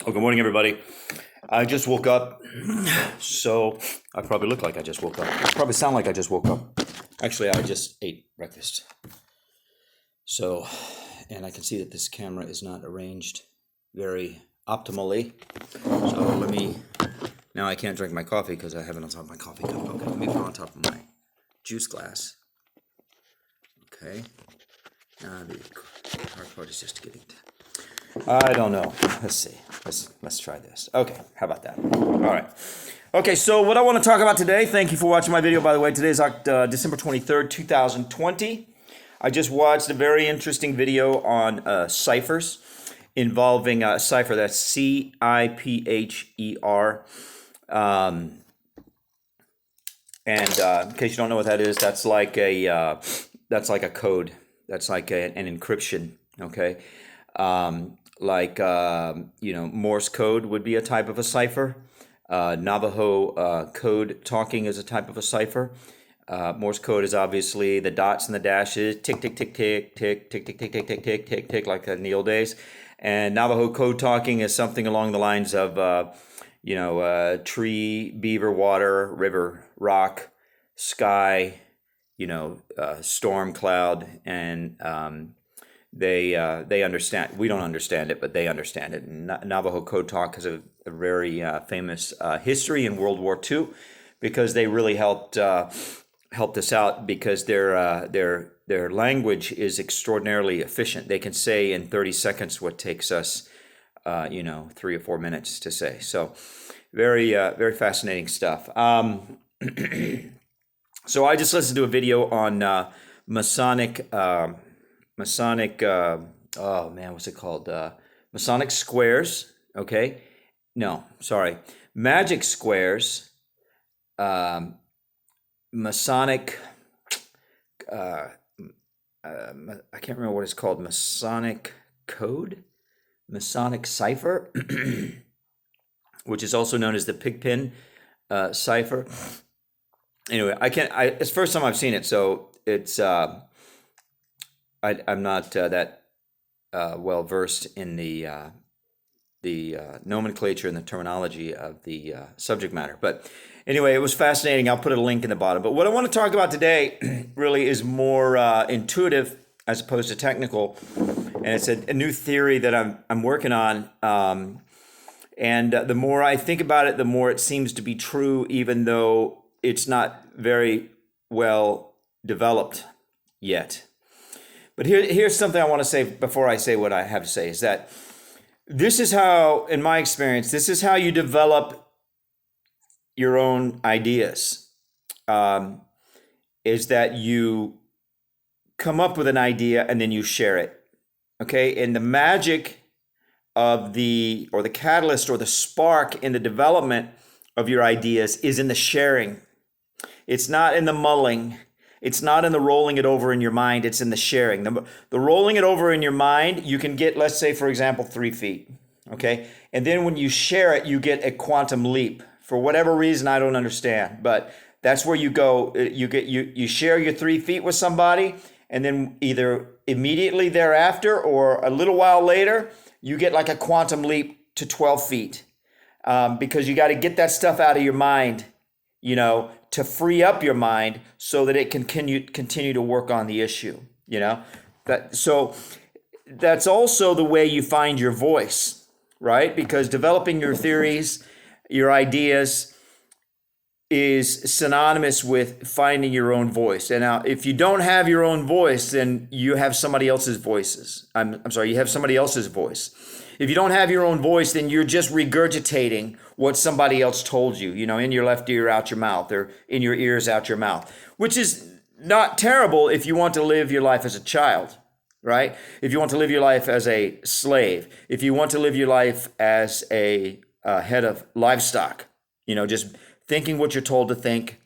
Well, good morning, everybody. I just woke up, so I probably look like I just woke up. Probably sound like I just woke up. Actually, I just ate breakfast. So, and I can see that this camera is not arranged very optimally. So now I can't drink my coffee because I have it on top of my coffee cup. Okay, let me put it on top of my juice glass. Okay. Now the hard part is just getting I don't know. Let's see. Let's try this. Okay, how about that? All right. Okay, so what I want to talk about today, thank you for watching my video, by the way. Today is December 23rd, 2020. I just watched a very interesting video on ciphers involving a cipher, that's C-I-P-H-E-R. And in case you don't know what that is, that's like a code. That's like an encryption, okay? Morse code would be a type of a cipher. Navajo code talking is a type of a cipher. Morse code is obviously the dots and the dashes, tick, tick, tick, tick, tick, tick, tick, tick, tick, tick, tick, tick, tick, like in the old days. And Navajo code talking is something along the lines of, tree, beaver, water, river, rock, sky, storm, cloud, and they understand. We don't understand it, but they understand it. And Navajo code talk has a very famous history in World War II, because they really helped us out, because their language is extraordinarily efficient. They can say in 30 seconds what takes us 3 or 4 minutes to say. So very fascinating stuff. So I just listened to a video on Masonic, what's it called? Masonic squares, okay? No, sorry. Magic squares, Masonic, I can't remember what it's called, Masonic code? Masonic cipher, which is also known as the Pigpen cipher. Anyway, it's the first time I've seen it, so it's, I'm not that well versed in the nomenclature and the terminology of the subject matter. But anyway, it was fascinating. I'll put a link in the bottom. But what I want to talk about today really is more intuitive as opposed to technical, and it's a new theory that I'm working on. And the more I think about it, the more it seems to be true, even though it's not very well developed yet. But here's something I want to say before I say what I have to say, is that this is how, in my experience, this is how you develop your own ideas, is that you come up with an idea and then you share it, okay? And the magic of the catalyst or the spark in the development of your ideas is in the sharing. It's not in the mulling. It's not in the rolling it over in your mind. It's in the sharing. The rolling it over in your mind, you can get, let's say, for example, 3 feet. Okay. And then when you share it, you get a quantum leap. For whatever reason, I don't understand. But that's where you go. You share your 3 feet with somebody, and then either immediately thereafter or a little while later, you get like a quantum leap to 12 feet. Because you got to get that stuff out of your mind, to free up your mind so that it can continue to work on the issue, So that's also the way you find your voice, right? Because developing your theories, your ideas is synonymous with finding your own voice. And now, if you don't have your own voice, then you have somebody else's voices. You have somebody else's voice. If you don't have your own voice, then you're just regurgitating what somebody else told you, in your left ear, out your mouth, or in your ears, out your mouth, which is not terrible if you want to live your life as a child, right? If you want to live your life as a slave, if you want to live your life as a head of livestock, just thinking what you're told to think,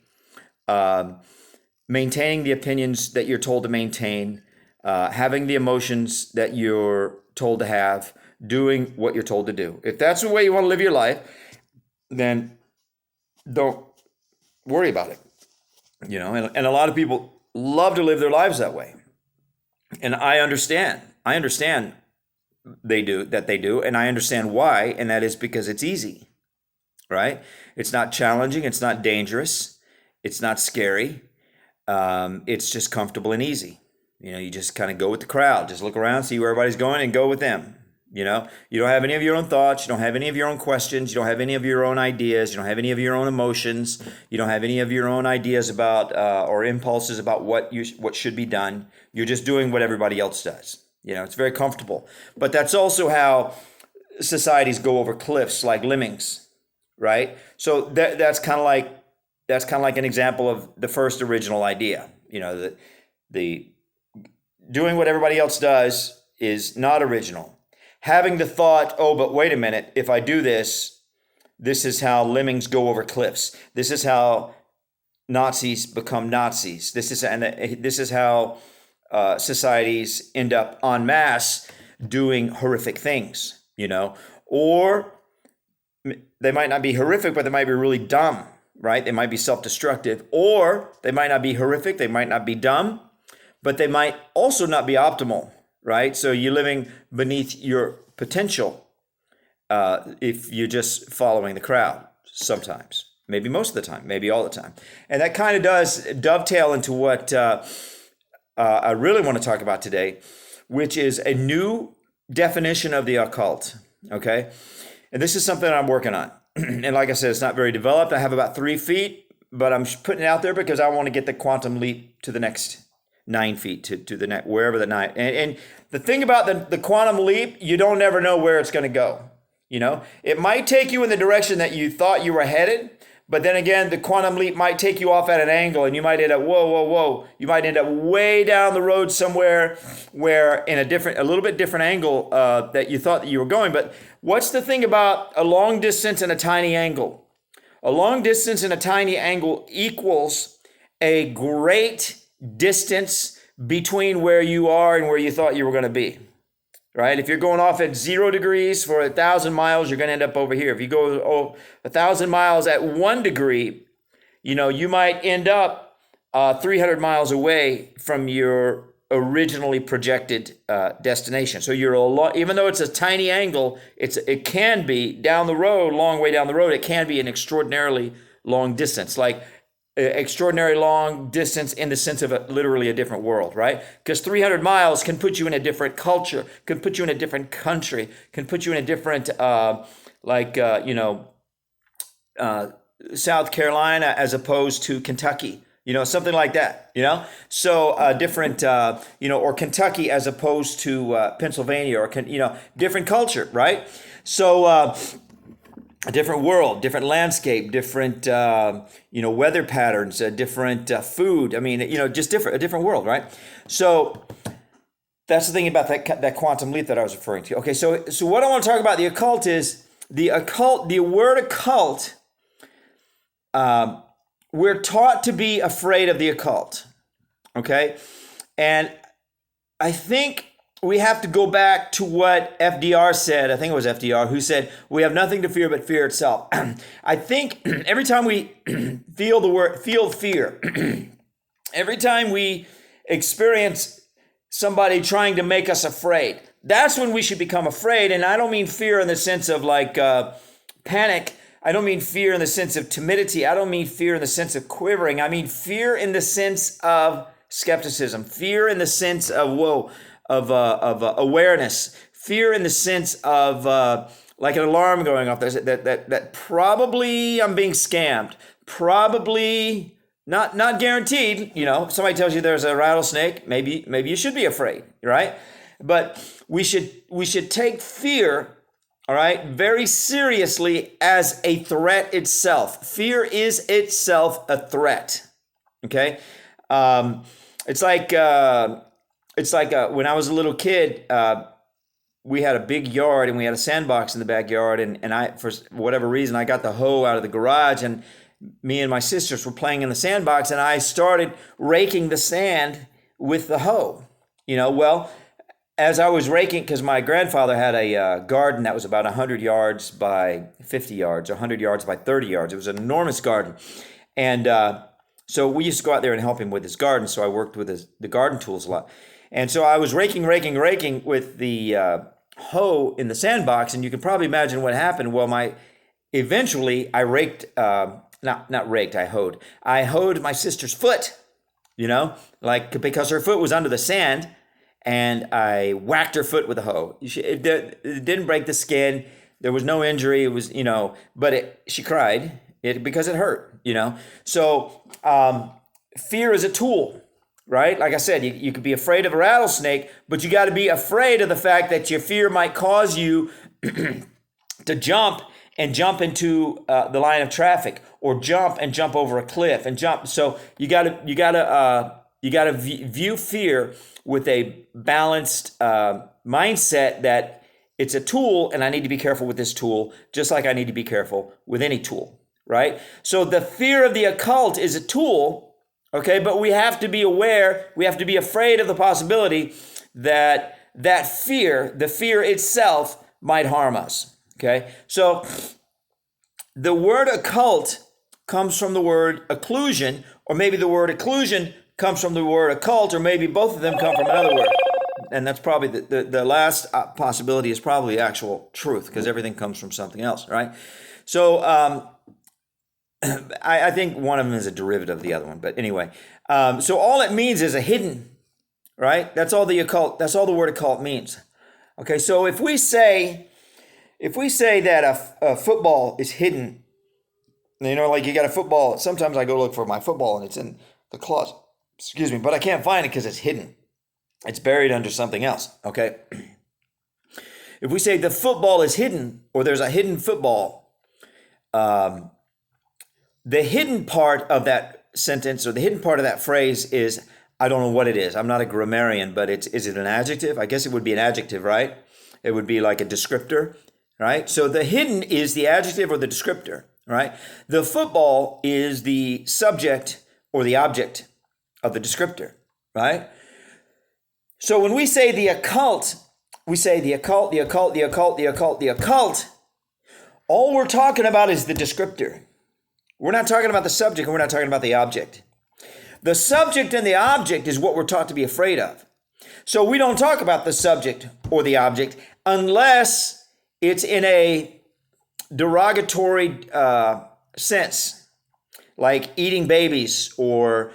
maintaining the opinions that you're told to maintain, having the emotions that you're told to have, doing what you're told to do. If that's the way you want to live your life, then don't worry about it. And a lot of people love to live their lives that way. And I understand they do, and I understand why, and that is because it's easy, right? It's not challenging, it's not dangerous, it's not scary. It's just comfortable and easy. You just kind of go with the crowd, just look around, see where everybody's going, and go with them. You don't have any of your own thoughts, you don't have any of your own questions, you don't have any of your own ideas, you don't have any of your own emotions, you don't have any of your own ideas about or impulses about what should be done. You're just doing what everybody else does. It's very comfortable. But that's also how societies go over cliffs like lemmings, right? So that's kind of like an example of the first original idea. The doing what everybody else does is not original. Having the thought, oh, but wait a minute, if I do this, this is how lemmings go over cliffs. This is how Nazis become Nazis. This is how societies end up en masse doing horrific things, or they might not be horrific, but they might be really dumb, right? They might be self-destructive, or they might not be horrific, they might not be dumb, but they might also not be optimal, right? So you're living beneath your potential if you're just following the crowd sometimes, maybe most of the time, maybe all the time. And that kind of does dovetail into what I really want to talk about today, which is a new definition of the occult, okay? And this is something I'm working on. And like I said, it's not very developed. I have about 3 feet, but I'm putting it out there because I want to get the quantum leap to the next 9 feet, to the next, wherever the nine. And the thing about the quantum leap, you don't ever know where it's going to go. It might take you in the direction that you thought you were headed, but then again, the quantum leap might take you off at an angle, and you might end up, whoa. You might end up way down the road somewhere where in a little bit different angle that you thought that you were going. But what's the thing about a long distance and a tiny angle? A long distance and a tiny angle equals a great distance between where you are and where you thought you were going to be, right? If you're going off at 0 degrees for 1,000 miles, you're going to end up over here. If you go 1,000 miles at 1 degree, you might end up 300 miles away from your originally projected destination. So even though it's a tiny angle, it can be down the road, long way down the road, it can be an extraordinarily long distance, like extraordinary long distance in the sense of literally a different world, right? Because 300 miles can put you in a different culture, can put you in a different country, can put you in a different, South Carolina as opposed to Kentucky, something like that, So different, or Kentucky as opposed to Pennsylvania, or, different culture, right? So, a different world, different landscape, different, weather patterns, different food. I mean, just a different world, right? So that's the thing about that quantum leap that I was referring to. Okay, so what I want to talk about the occult is the word occult. We're taught to be afraid of the occult, okay? And I think we have to go back to what FDR said. I think it was FDR who said, we have nothing to fear but fear itself. I think every time we feel fear, every time we experience somebody trying to make us afraid, that's when we should become afraid. And I don't mean fear in the sense of like panic. I don't mean fear in the sense of timidity. I don't mean fear in the sense of quivering. I mean fear in the sense of skepticism, fear in the sense of awareness, fear in the sense of like an alarm going off that probably I'm being scammed, probably not guaranteed. If somebody tells you there's a rattlesnake, maybe you should be afraid, right? But we should take fear, all right, very seriously as a threat itself. Fear is itself a threat. Okay, it's like when I was a little kid, we had a big yard and we had a sandbox in the backyard, and I, for whatever reason, I got the hoe out of the garage, and me and my sisters were playing in the sandbox, and I started raking the sand with the hoe. Well, as I was raking, because my grandfather had a garden that was about 100 yards by 50 yards, or 100 yards by 30 yards. It was an enormous garden. And so we used to go out there and help him with his garden, so I worked with the garden tools a lot. And so I was raking with the hoe in the sandbox, and you can probably imagine what happened. Well, eventually I raked, not raked, I hoed. I hoed my sister's foot, like because her foot was under the sand, and I whacked her foot with a hoe. It didn't break the skin. There was no injury. It was, but she cried because it hurt, So fear is a tool, right? Like I said, you could be afraid of a rattlesnake, but you got to be afraid of the fact that your fear might cause you to jump into the line of traffic, or jump over a cliff and jump. So you got to view fear with a balanced mindset that it's a tool, and I need to be careful with this tool, just like I need to be careful with any tool, right? So the fear of the occult is a tool, okay, but we have to be aware, we have to be afraid of the possibility that the fear itself might harm us, okay? So the word occult comes from the word occlusion, or maybe the word occlusion comes from the word occult, or maybe both of them come from another word. And that's probably the last possibility is probably actual truth, because everything comes from something else, right? So I think one of them is a derivative of the other one. But anyway, so all it means is a hidden, right? That's all the word occult means. Okay, so if we say that a football is hidden, like you got a football. Sometimes I go look for my football and it's in the closet. Excuse me, but I can't find it because it's hidden. It's buried under something else, okay? If we say the football is hidden, or there's a hidden football, the hidden part of that sentence, or the hidden part of that phrase is, I don't know what it is. I'm not a grammarian, but is it an adjective? I guess it would be an adjective, right? It would be like a descriptor, right? So the hidden is the adjective or the descriptor, right? The football is the subject or the object of the descriptor, right? So when we say the occult, we say the occult, the occult, the occult, the occult, the occult. All we're talking about is the descriptor. We're not talking about the subject, and we're not talking about the object. The subject and the object is what we're taught to be afraid of. So we don't talk about the subject or the object unless it's in a derogatory sense, like eating babies, or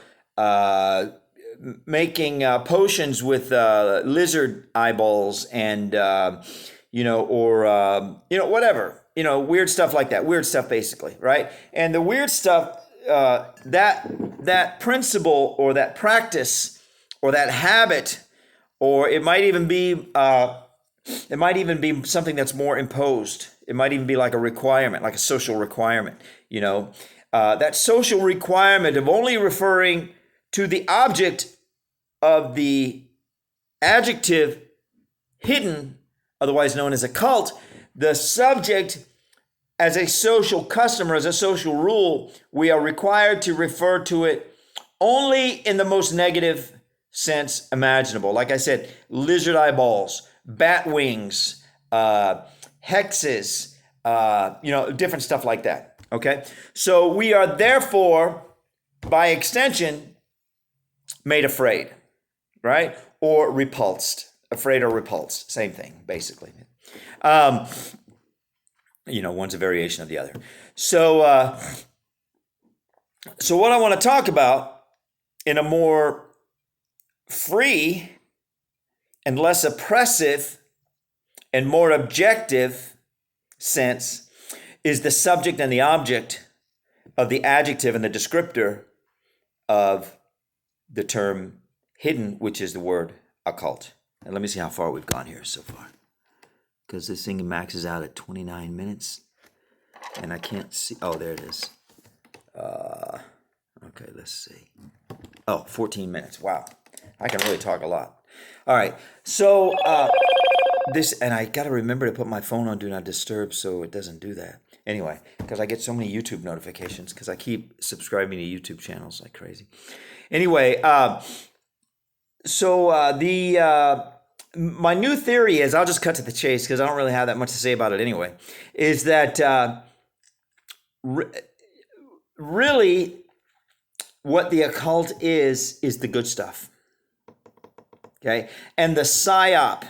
making potions with lizard eyeballs, and whatever, weird stuff like that. Weird stuff, basically, right? And the weird stuff, that principle, or that practice, or that habit, or it might even be something that's more imposed. It might even be like a requirement, like a social requirement. That social requirement of only referring to the object of the adjective hidden, otherwise known as occult, the subject as a social custom, or as a social rule, we are required to refer to it only in the most negative sense imaginable. Like I said, lizard eyeballs, bat wings, hexes, different stuff like that. Okay? So we are therefore, by extension, made afraid, right? Or repulsed. Afraid or repulsed. Same thing, basically. One's a variation of the other. So what I want to talk about in a more free and less oppressive and more objective sense is the subject and the object of the adjective and the descriptor of the term hidden, which is the word occult. And let me see how far we've gone here so far, because this thing maxes out at 29 minutes and I can't see. Oh, there it is. Okay, let's see. Oh, 14 minutes. Wow. I can really talk a lot. All right. So and I got to remember to put my phone on Do Not Disturb so it doesn't do that. Anyway, because I get so many YouTube notifications because I keep subscribing to YouTube channels like crazy. Anyway, my new theory is, I'll just cut to the chase because I don't really have that much to say about it anyway, is that really what the occult is the good stuff. Okay? And the psyop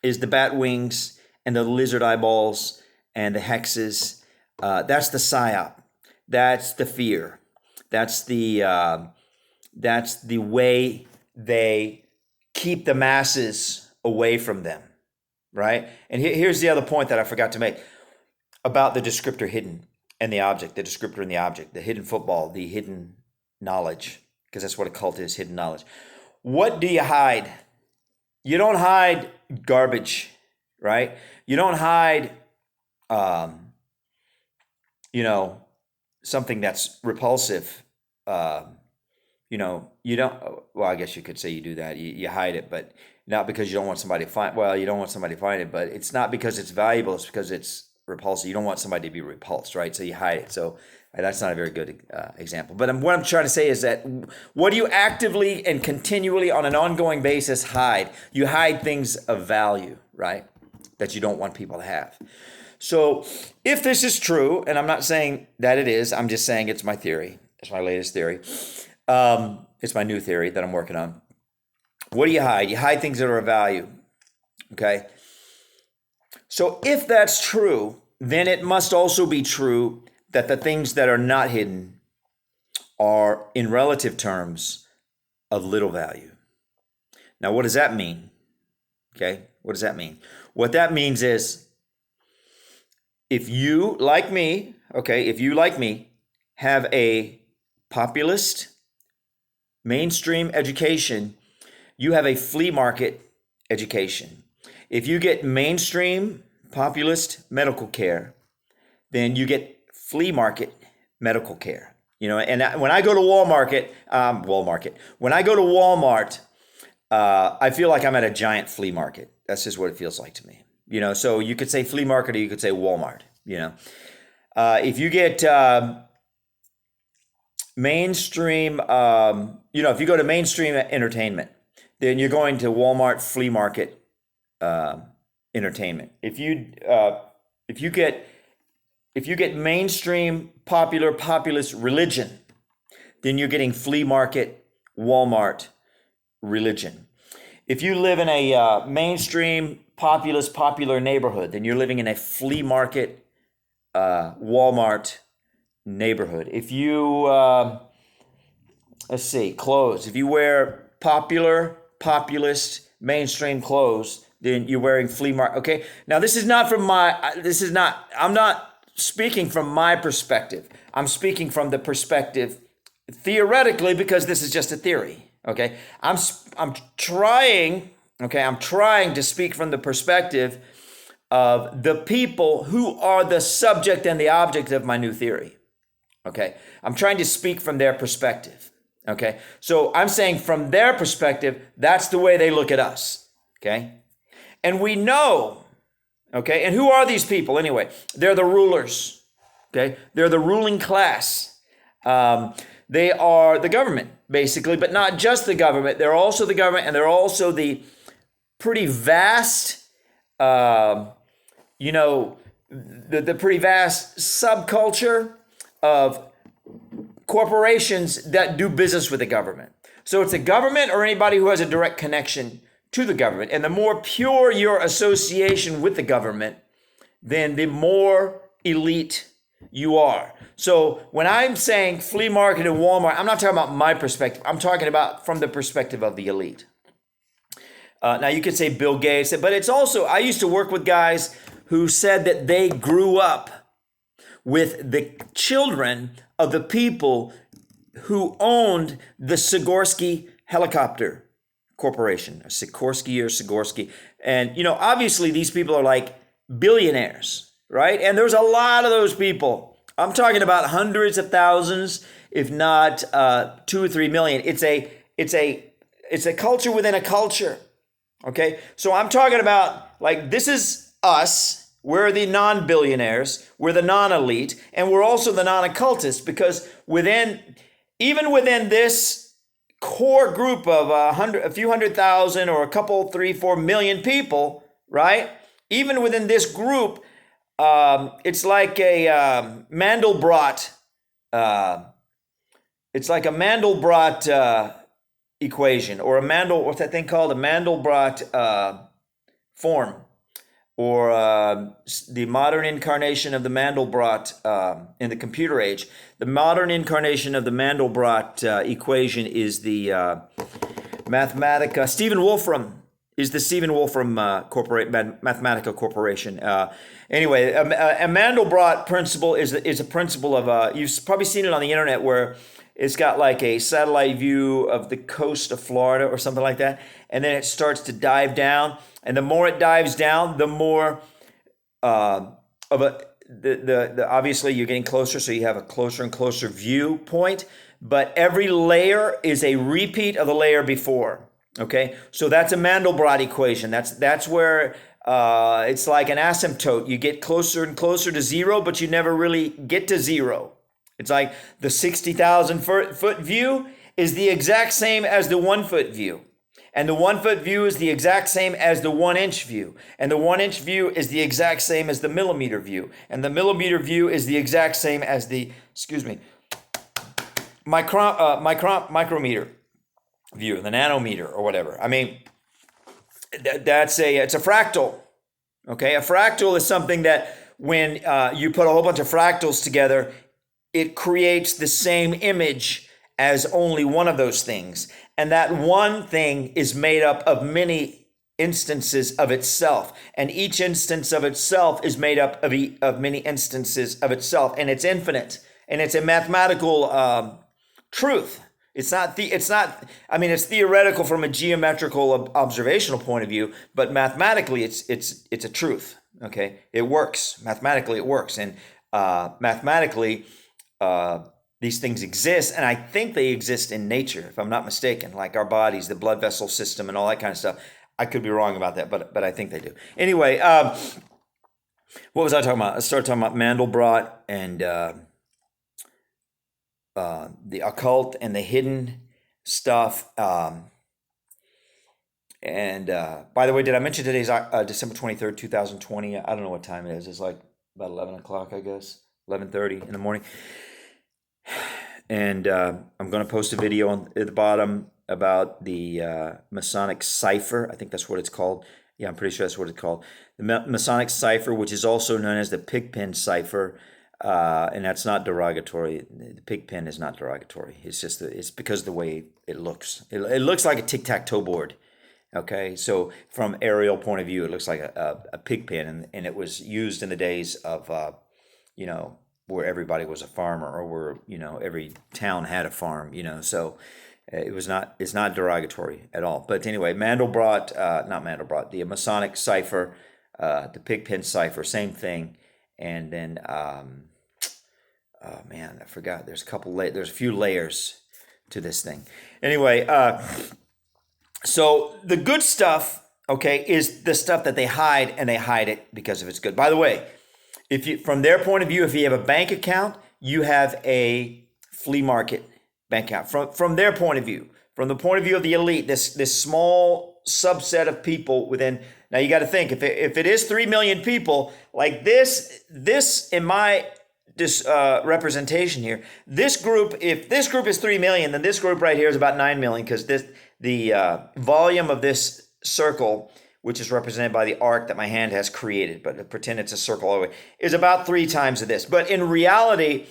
is the bat wings and the lizard eyeballs and the hexes. That's the psyop. That's the fear. That's the way they keep the masses away from them, right? And here's the other point that I forgot to make about the descriptor hidden and the object, the descriptor and the object, the hidden football, the hidden knowledge, because that's what a cult is, hidden knowledge. What do you hide? You don't hide garbage, right? You don't hide, something that's repulsive. You don't, well, I guess you could say you do that. You hide it, but not because you don't want somebody to find, well, you don't want somebody to find it, but it's not because it's valuable. It's because it's repulsive. You don't want somebody to be repulsed, right? So you hide it. So that's not a very good example. But what I'm trying to say is that what do you actively and continually on an ongoing basis hide? You hide things of value, right? That you don't want people to have. So if this is true, and I'm not saying that it is, I'm just saying it's my theory. It's my latest theory. It's my new theory that I'm working on. What do you hide? You hide things that are of value. Okay. So if that's true, then it must also be true that the things that are not hidden are, in relative terms, of little value. Now, what does that mean? Okay. What does that mean? What that means is if you, like me, have a populist mainstream education, you have a flea market education. If you get mainstream populist medical care, then you get flea market medical care. And when I go to Walmart, I feel like I'm at a giant flea market. That's just what it feels like to me. So you could say flea market or you could say Walmart. If you get mainstream, if you go to mainstream entertainment, then you're going to Walmart flea market entertainment. If you get mainstream populist religion, then you're getting flea market Walmart religion. If you live in a mainstream populist popular neighborhood, then you're living in a flea market Walmart neighborhood. If you clothes. If you wear populist mainstream clothes, then you're wearing flea market. Okay. Now I'm not speaking from my perspective. I'm speaking from the perspective theoretically, because this is just a theory. Okay. I'm trying to speak from the perspective of the people who are the subject and the object of my new theory. Okay. I'm trying to speak from their perspective. Okay. So I'm saying from their perspective, that's the way they look at us. Okay. And we know, okay. And who are these people anyway? They're the rulers. Okay. They're the ruling class. They are the government, basically, but not just the government. They're also the government, and they're also the pretty vast, the pretty vast subculture of corporations that do business with the government. So it's the government or anybody who has a direct connection to the government. And the more pure your association with the government, then the more elite you are. So when I'm saying flea market and Walmart, I'm not talking about my perspective. I'm talking about from the perspective of the elite. Now you could say Bill Gates, but it's also, I used to work with guys who said that they grew up with the children of the people who owned the Sikorsky helicopter corporation, Sikorsky. And, obviously these people are like billionaires, right? And there's a lot of those people. I'm talking about hundreds of thousands, if not 2 or 3 million. It's a culture within a culture. Okay. So I'm talking about like, this is us. We're the non-billionaires, we're the non-elite, and we're also the non-occultists, because even within this core group of a few hundred thousand or a couple, 3, 4 million people, right? Even within this group, it's like a Mandelbrot. It's like a Mandelbrot equation, or what's that thing called? A Mandelbrot form, or the modern incarnation of the Mandelbrot in the computer age. The modern incarnation of the Mandelbrot equation is the Mathematica. Stephen Wolfram is the Stephen Wolfram Mathematica Corporation. Anyway, a Mandelbrot principle is a principle of, you've probably seen it on the internet, where it's got like a satellite view of the coast of Florida or something like that, and then it starts to dive down. And the more it dives down, the more of the obviously you're getting closer, so you have a closer and closer viewpoint. But every layer is a repeat of the layer before. Okay, so that's a Mandelbrot equation. That's where it's like an asymptote. You get closer and closer to zero, but you never really get to zero. It's like the 60,000 foot view is the exact same as the 1 foot view. And the 1 foot view is the exact same as the 1 inch view. And the 1 inch view is the exact same as the millimeter view. And the millimeter view is the exact same as the, micrometer view, the nanometer or whatever. I mean, it's a fractal. Okay, a fractal is something that when you put a whole bunch of fractals together, it creates the same image as only one of those things. And that one thing is made up of many instances of itself. And each instance of itself is made up of many instances of itself. And it's infinite. And it's a mathematical truth. It's theoretical from a geometrical observational point of view, but mathematically it's a truth. Okay, it works. Mathematically it works. And mathematically, these things exist, and I think they exist in nature, if I'm not mistaken, like our bodies, the blood vessel system, and all that kind of stuff. I could be wrong about that, but I think they do. Anyway, what was I talking about? I started talking about Mandelbrot and the occult and the hidden stuff. And by the way, did I mention today's December 23rd, 2020? I don't know what time it is. It's like about 11 o'clock, I guess, 11:30 in the morning. And I'm going to post a video at the bottom about the Masonic cipher. I think that's what it's called. Yeah, I'm pretty sure that's what it's called. The Masonic cipher, which is also known as the pigpen cipher. And that's not derogatory. The pigpen is not derogatory. It's just it's because of the way it looks. It looks like a tic-tac-toe board. Okay, so from aerial point of view, it looks like a pigpen, and it was used in the days of where everybody was a farmer, or where every town had a farm. So it's not derogatory at all. But anyway, not Mandelbrot, the Masonic cipher, the pigpen cipher, same thing. And then oh man, I forgot. There's a few layers to this thing. Anyway, so the good stuff, okay, is the stuff that they hide, and they hide it because of it's good. By the way, from their point of view, if you have a bank account, you have a flea market bank account. From their point of view, from the point of view of the elite, this small subset of people within. Now you got to think, if it is 3 million people, like this in my representation here, if this group is 3 million, then this group right here is about 9 million, because the volume of this circle, which is represented by the arc that my hand has created, but pretend it's a circle all the way, is about 3 times of this. But in reality,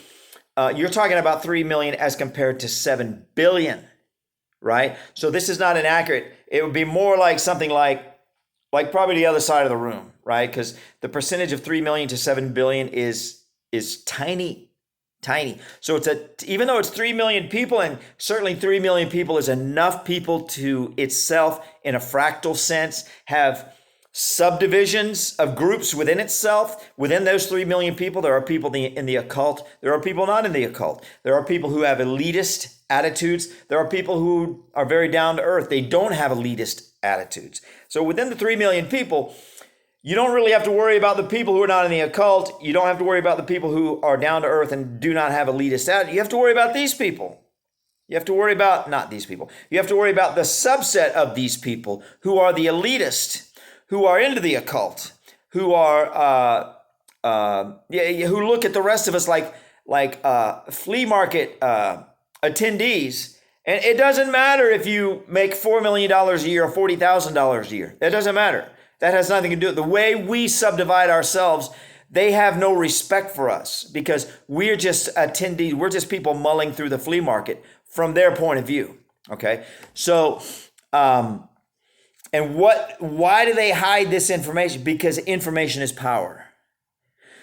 you're talking about 3 million as compared to 7 billion, right? So this is not inaccurate. It would be more like something like probably the other side of the room, right? Because the percentage of 3 million to 7 billion is tiny. So even though it's 3 million people, and certainly 3 million people is enough people to itself, in a fractal sense, have subdivisions of groups within itself. Within those 3 million people, there are people in the occult. There are people not in the occult. There are people who have elitist attitudes. There are people who are very down to earth. They don't have elitist attitudes. So within the 3 million people, you don't really have to worry about the people who are not in the occult. You don't have to worry about the people who are down to earth and do not have elitist attitude. You have to worry about these people. You have to worry about, not these people. You have to worry about the subset of these people who are the elitist, who are into the occult, who are, who look at the rest of us like flea market attendees. And it doesn't matter if you make $4 million a year or $40,000 a year. It doesn't matter. That has nothing to do with the way we subdivide ourselves. They have no respect for us because we're just attendees. We're just people mulling through the flea market from their point of view. Okay. So, why do they hide this information? Because information is power.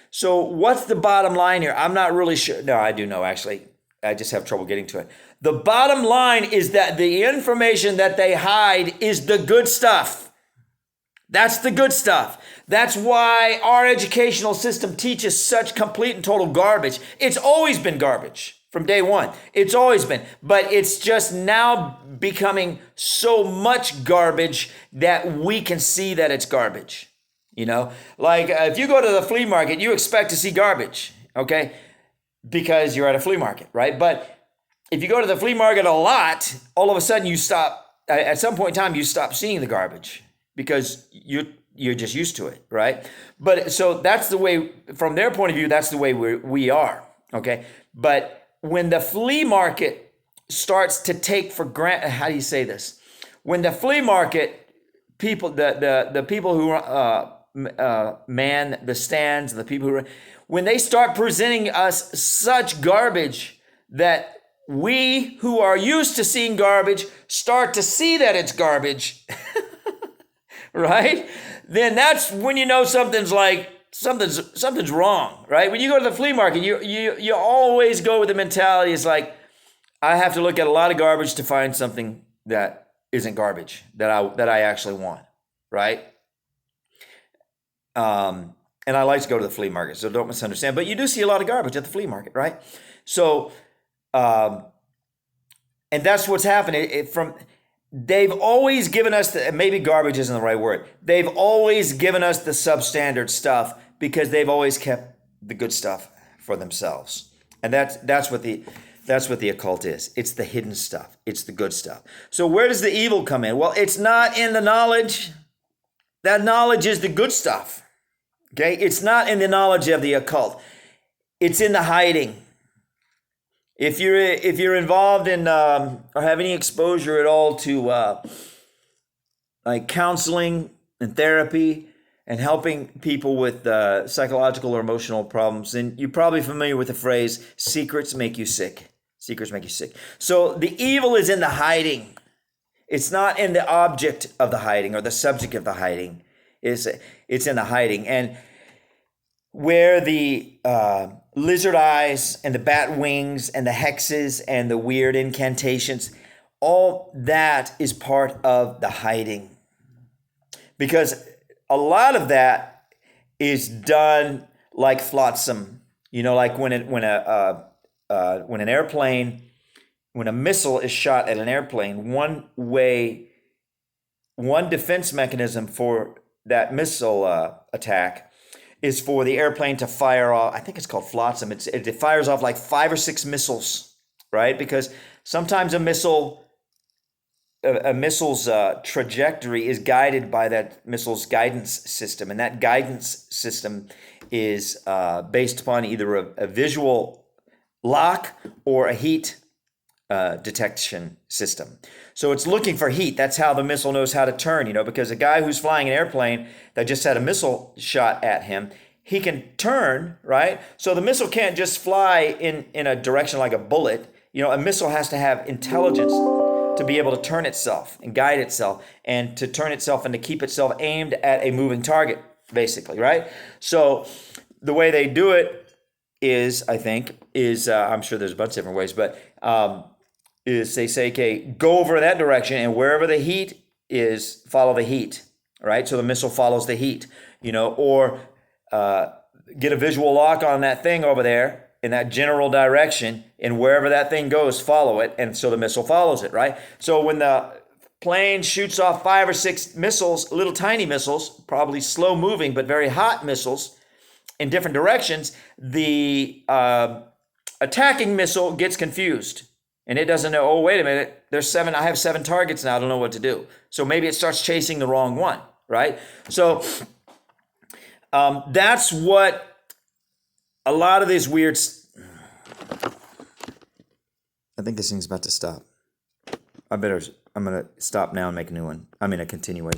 So what's the bottom line here? I'm not really sure. No, I do know, actually. I just have trouble getting to it. The bottom line is that the information that they hide is the good stuff. That's the good stuff. That's why our educational system teaches such complete and total garbage. It's always been garbage from day one. It's always been. But it's just now becoming so much garbage that we can see that it's garbage. You know, like if you go to the flea market, you expect to see garbage, okay? Because you're at a flea market, right? But if you go to the flea market a lot, all of a sudden you stop, at some point in time, you stop seeing the garbage because you're just used to it, right? But so that's the way, from their point of view, that's the way we are, okay? But when the flea market starts to take for granted, how do you say this? When the flea market people, the people who man the stands, the people who, when they start presenting us such garbage that we who are used to seeing garbage start to see that it's garbage, right? Then that's when you know something's wrong, right? When you go to the flea market, you always go with the mentality, it's like, I have to look at a lot of garbage to find something that isn't garbage that I actually want, right? And I like to go to the flea market, so don't misunderstand. But you do see a lot of garbage at the flea market, right? So, and that's what's happening. They've always given us maybe garbage isn't the right word. They've always given us the substandard stuff because they've always kept the good stuff for themselves. And that's what the occult is. It's the hidden stuff. It's the good stuff. So where does the evil come in? Well, it's not in the knowledge. That knowledge is the good stuff. Okay, it's not in the knowledge of the occult. It's in the hiding. If you're involved in or have any exposure at all to like counseling and therapy and helping people with psychological or emotional problems, then you're probably familiar with the phrase, secrets make you sick. Secrets make you sick. So the evil is in the hiding. It's not in the object of the hiding or the subject of the hiding. It's in the hiding. And where the lizard eyes and the bat wings and the hexes and the weird incantations, all that is part of the hiding. Because a lot of that is done like flotsam. You know, like when a missile is shot at an airplane, one defense mechanism for that missile attack is for the airplane to fire off, I think it's called flotsam. It fires off like 5 or 6 missiles, right? Because sometimes a missile's trajectory is guided by that missile's guidance system. And that guidance system is based upon either a visual lock or a heat detection system. So it's looking for heat. That's how the missile knows how to turn, because a guy who's flying an airplane that just had a missile shot at him, he can turn, right? So the missile can't just fly in a direction like a bullet. A missile has to have intelligence to be able to turn itself and guide itself and to turn itself and to keep itself aimed at a moving target, basically, right? So the way they do it is, I'm sure there's a bunch of different ways, but is they say, okay, go over that direction, and wherever the heat is, follow the heat, right? So the missile follows the heat, or get a visual lock on that thing over there in that general direction, and wherever that thing goes, follow it, and so the missile follows it, right? So when the plane shoots off 5 or 6 missiles, little tiny missiles, probably slow moving but very hot missiles in different directions, the attacking missile gets confused. And it doesn't know, oh, wait a minute, I have 7 targets now, I don't know what to do. So maybe it starts chasing the wrong one, right? So that's what a lot of these weird... I think this thing's about to stop. I'm going to stop now and make a new one. A continuation.